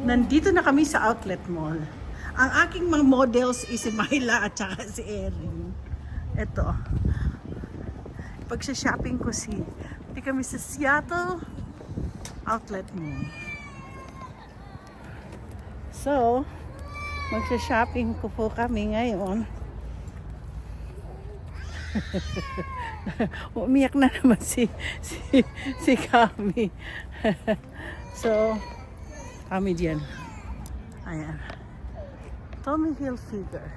Nandito na kami sa outlet mall. Ang aking mga models is si Myla at saka si Erin. Ito. Pag-shopping ko Pati kami sa Seattle outlet mall. So, mag-shopping ko po kami ngayon. Umiyak na naman si Kami. So, kami diyan. Ayan. Tommy Hilfiger.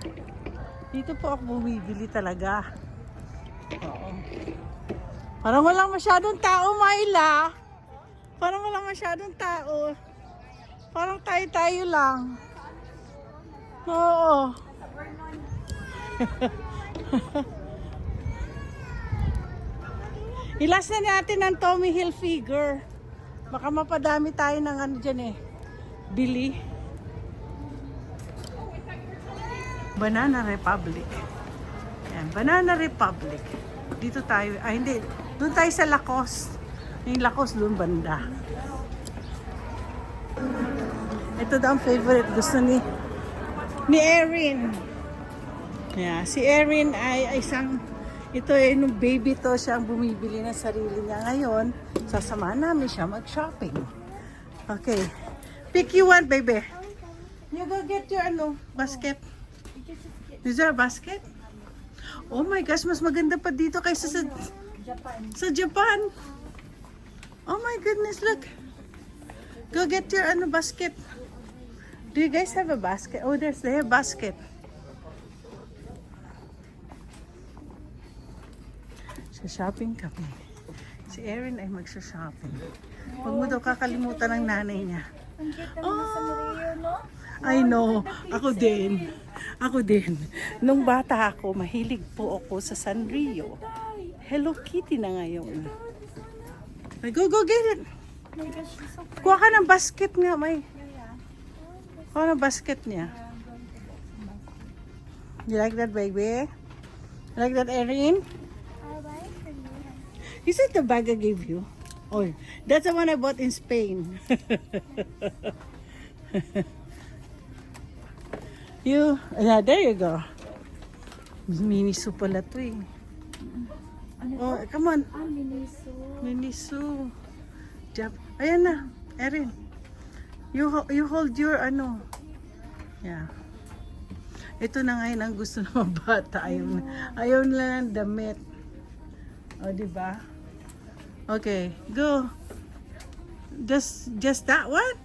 Dito po ako bumibili talaga. Oo. Parang walang masyadong tao, Myla. Parang walang masyadong tao. Parang tayo-tayo lang. Oo. Ilas na natin ang Tommy Hilfiger. Baka mapadami tayo ng ano dyan bili. Banana Republic. Ayan, Banana Republic. Dito tayo, hindi. Doon tayo sa Lacoste. Yung Lacoste doon banda. Ito daw ang favorite. Gusto ni Erin. Yeah, si Erin ay isang, nung baby to, siya ang bumibili ng sarili niya. Ngayon, sasamahan namin siya mag-shopping. Okay. Pick you one, baby. You go get your basket. Is there a basket? Oh my gosh, mas maganda pa dito kaysa sa Japan. Oh my goodness, look. Go get your basket. Do you guys have a basket? Oh, they have basket. Shopping kami. Si Erin ay magsa-shopping. Huwag mo daw kakalimutan ng nanay niya. Ang cute naman sa Mario, no? I know. Ako din. Nung bata ako, mahilig po ako sa Sanrio. Hello Kitty na ngayon. Go get it. My gosh, she's so pretty. Kuha ka ng basket nga, May. Kuha ng basket niya. You like that, baby? You like that, Erin? I'll buy it for you. Is it the bag I gave you? Oh, that's the one I bought in Spain. There you go. Miniso pala to eh. Oh, come on. Ah, Miniso. Miniso. Ayan na, Erin. You hold your Yeah. Ito na ngayon ang gusto ng mga bata. Ayaw nila ng damit. O, diba? Okay, go. Just that one?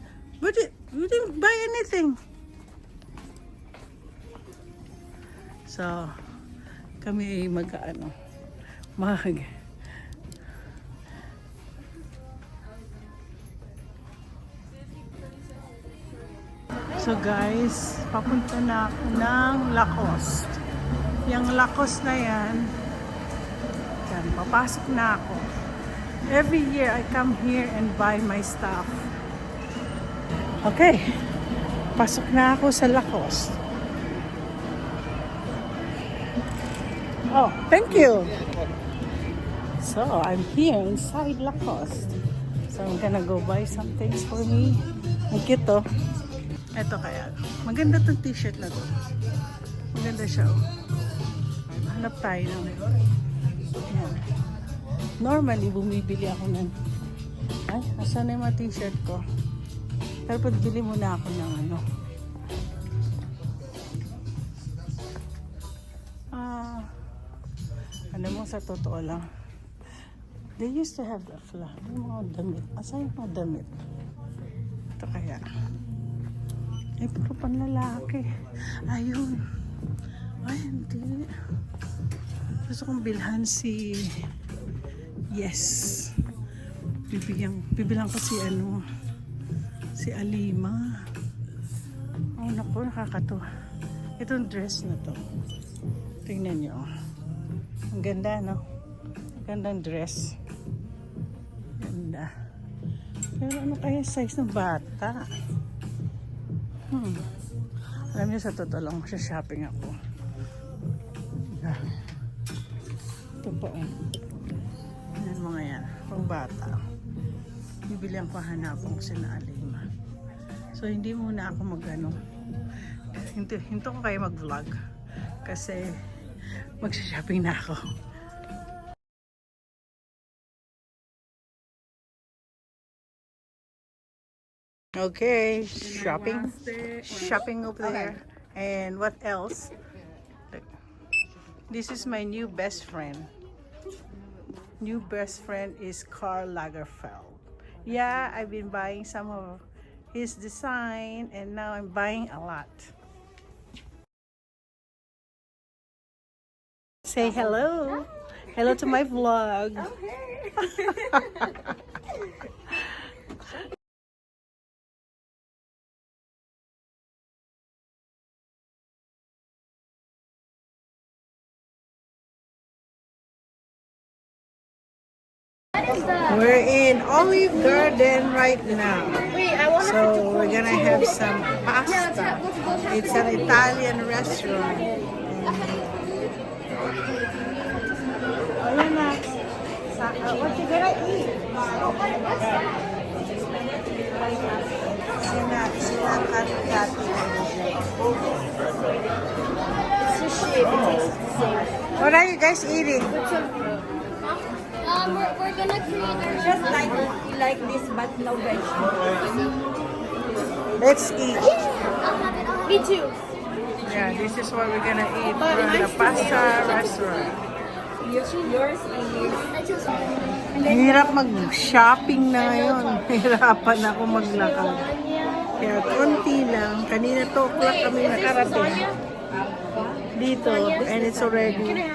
But you didn't buy anything. So, kami mag So guys, papunta na ako ng Lacoste. Yung Lacoste na yan, papasok na ako. Every year I come here and buy my stuff. Okay, pasok na ako sa Lacoste. Oh, thank you. So, I'm here inside Lacoste. So, I'm gonna go buy some things for me. Ang cute to. Ito kaya. Maganda tong t-shirt na to. Maganda siya. Hanap tayo ng. Ayan. Normally, bumibili ako ng. Ay, asan na yung mga t-shirt ko? Pero pagbili muna ako ng mo, sa totoo lang. They used to have the flag. Yung mga damit. Asan yung mga damit? Ito kaya. Ay, puro panlalaki. Ayun. Ay, hindi. Gusto kong bilhan si Yes. Bibilang ko si Alima. Oh, naku, nakakatuwa. Itong dress na to. Tingnan nyo. Ang ganda, no? Ang gandang dress. Ganda. Pero ano kaya size ng bata? Alam niyo, sa totoo lang, shopping ako. Ito po. Yan mga yan. Pang bata. Bibili ang pahanapan ko sila Alima. So hindi muna ako mag-ano. Hinto ko kayo mag-vlog. Kasi mag-shopping na ako. Okay, shopping. Shopping over there. And what else? Look. This is my new best friend. New best friend is Karl Lagerfeld. Yeah, I've been buying some of his design and now I'm buying a lot. Say hello. Hello to my vlog. We're in Olive Garden right now. So we're gonna have some pasta. It's an Italian restaurant. Ayun na. What you gonna eat? Sina kati-kati. Sushi, it tastes the same. What are you guys eating? We're gonna create our Just like this, but no vegetables. Let's eat. Me too. Yeah, this is what we're gonna eat from the pasta restaurant. Yours is Hirap mag-shopping na ngayon. Hirapan ako maglakad. Kaya konti lang. Kanina 2 o'clock kami nakarating dito. And it's already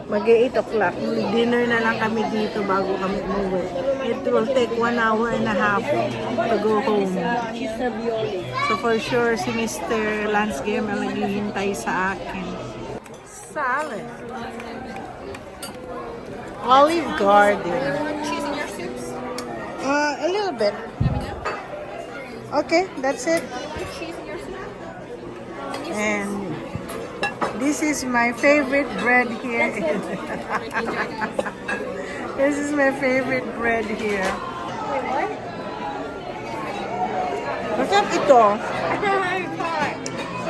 mag-8 o'clock. Dinner na lang kami dito bago kami umuwi. It will take 1 hour and a half to go home. So for sure, si Mr. Lance Game ang naghihintay sa akin. Salad. Olive Garden. Cheese in your soups? A little bit. Okay, that's it. Cheese in your soup? And this is my favorite bread here. This is my favorite bread here. Masarap ito.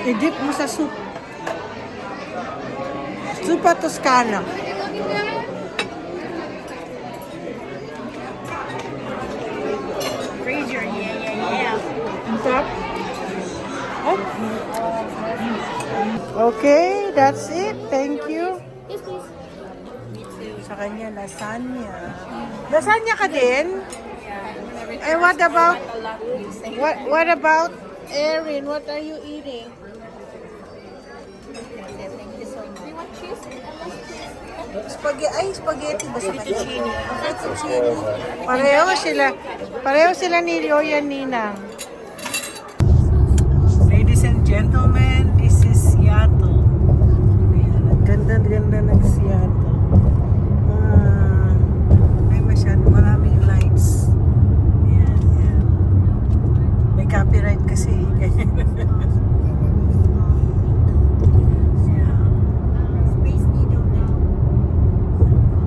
I-dip mo sa soup. Supa Toscana. Fraser. Yeah. Ang sarap. Oh. Okay, that's it. Thank you. Yes, please. Sa kanya, lasagna. Lasagna ka din? And what about Erin? What are you eating? You want cheese? Spaghetti ba sa kanya? Fettuccine. Pareho sila ni Loyan Ninang. Ladies and gentlemen, this is Seattle. Ayan, ang ganda ng Seattle. Ay maraming lights. Ayan. May copyright kasi. Space Needle now.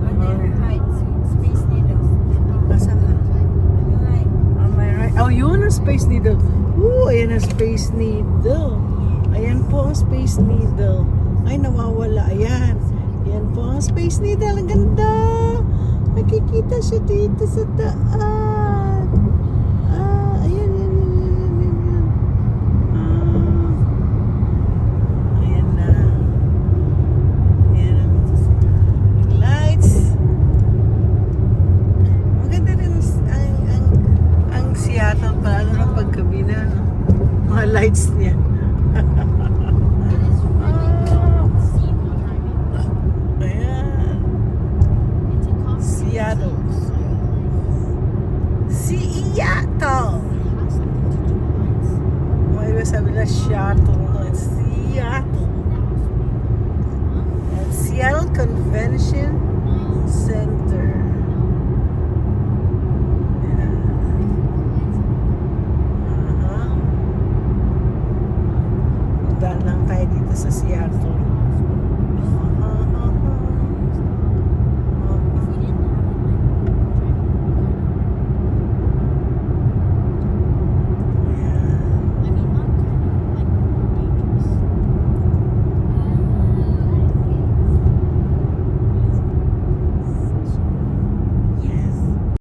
On the right, Space Needle. Asan na? Right. On my right. Oh, yun ang Space Needle. Ooh, ayan ang Space Needle. Ayan po ang Space Needle. Ay, nawawala. Ayan. Ayan po ang Space Needle. Ang ganda. Nakikita siya dito sa daan. Ayan. Ayan na. Ayan ang lights. Maganda rin ang Seattle pa. Ano ng paggabi na, no? Mga lights niya. Ayan. Seattle. Seattle. Mga iba sabi na Seattle. No, it's Seattle. Seattle Convention Center. Daan lang tayo dito sa Seattle.